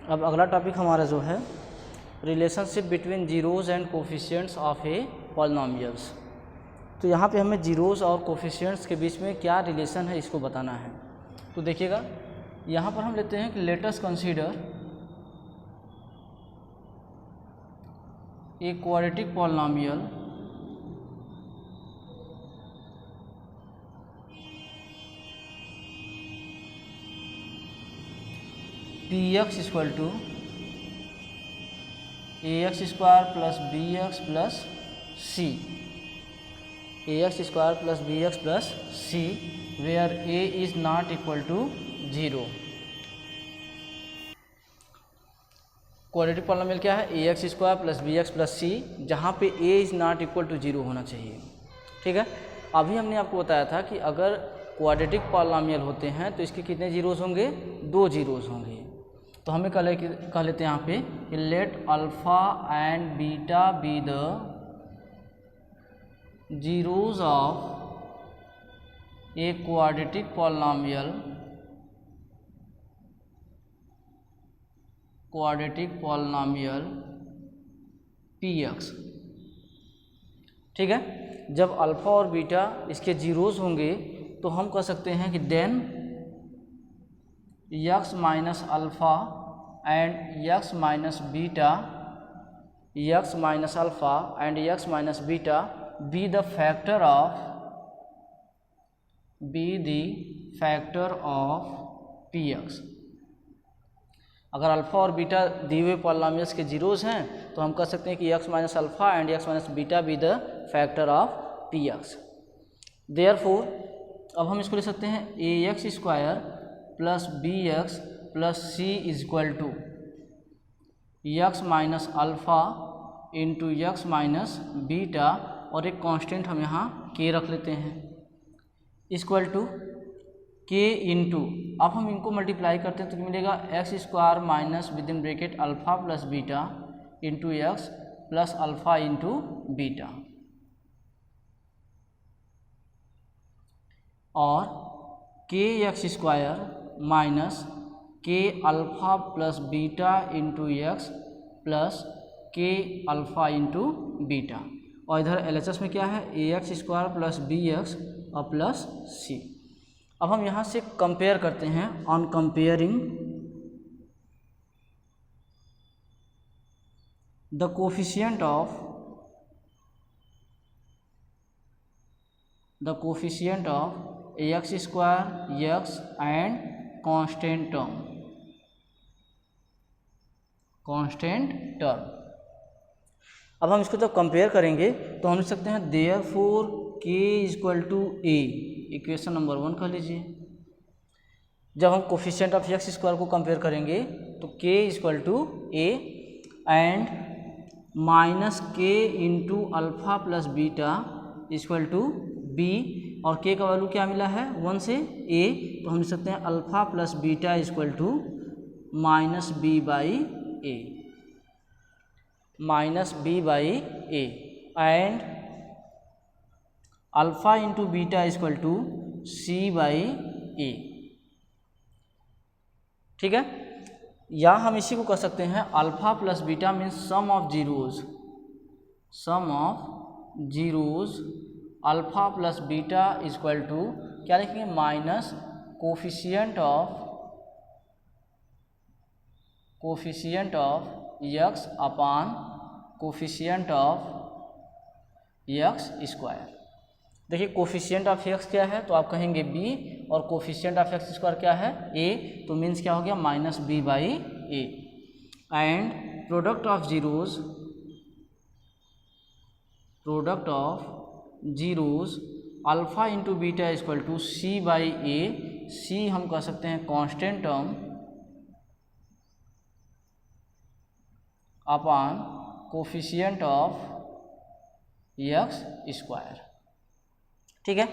अब अगला टॉपिक हमारा जो है relationship between zeros and coefficients of A polynomials. तो यहाँ पे हमें जीरोज़ और कोफिशिएंट्स के बीच में क्या रिलेशन है इसको बताना है। तो देखिएगा यहाँ पर हम लेते हैं कि let us consider a quadratic polynomial px equal to ax square plus bx plus c, ax square plus bx plus c where a is not equal to 0। Quadratic polynomial क्या है? ax square plus bx plus c, जहाँ पे a is not equal to 0 होना चाहिए। ठीक है, अभी हमने आपको बताया था कि अगर क्वाड्रेटिक पॉलिनोमियल होते हैं तो इसके कितने जीरोज़ होंगे? 2 जीरोज़ होंगे। तो हमें कह लेते हैं यहाँ पे कि late alpha and beta be the zeros of A quadratic polynomial px। ठीक है, जब अल्फ़ा और बीटा इसके जीरोज़ होंगे तो हम कह सकते हैं कि then x minus alpha and x minus beta, x minus alpha and x minus beta be the factor of px। अगर अल्फ़ा और बीटा दिए हुए पॉलिनोमियल्स के जीरोज़ हैं तो हम कह सकते हैं कि x minus alpha and x minus beta be the factor of px। Therefore अब हम इसको लिख सकते हैं ax square plus bx plus c is equal to x minus alpha into x minus beta, और एक कांस्टेंट हम यहाँ k रख लेते हैं, इक्वल टू k इंटू, अब हम इनको मल्टीप्लाई करते हैं तो मिलेगा x square minus with in bracket alpha plus beta into x plus alpha into beta, और k x square minus k alpha plus beta into x plus k alpha into beta, और इधर LHS में क्या है? A x square plus b x और plus c. अब हम यहाँ से कंपेयर करते हैं, on comparing the coefficient of x square x and constant term. अब हम इसको जब कंपेयर करेंगे तो हम लिख सकते हैं therefore k equal to a, equation number 1 कह लीजिए। जब हम कोफिशिएंट ऑफ एक्स स्क्वायर को कंपेयर करेंगे तो k equal to a and minus k into alpha plus beta equal to b, और k का वैल्यू क्या मिला है? 1 से a, तो हम लिख सकते हैं alpha plus beta equal to minus b by a, and alpha into beta equal to c by a। ठीक है, या हम इसी को कह सकते हैं alpha plus beta means sum of zeros alpha plus beta equal to क्या लिखेंगे? Minus coefficient of x upon coefficient of x square. देखिए कोफिशिएंट ऑफ एक्स क्या है? तो आप कहेंगे b, और कोफिशिएंट ऑफ एक्स स्क्वायर क्या है? a, तो मीन्स क्या हो गया? Minus b by a, and product of zeros alpha into beta equal to c by a, c हम कह सकते हैं constant term upon coefficient of x square. ठीक है,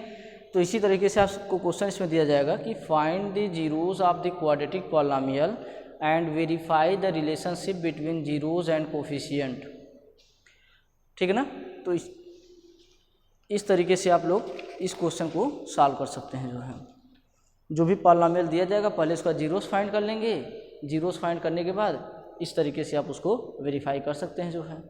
तो इसी तरीके से आपको क्वेश्चन इसमें दिया जाएगा कि find the zeros of the quadratic polynomial and verify the relationship between zeros and coefficient. ठीक है ना, तो इस तरीके से आप लोग इस क्वेश्चन को सॉल्व कर सकते हैं। जो भी पॉलिनोमियल दिया जाएगा पहले उसका जीरोस फाइंड कर लेंगे, जीरोस फाइंड करने के बाद इस तरीके से आप उसको वेरीफाई कर सकते हैं जो है।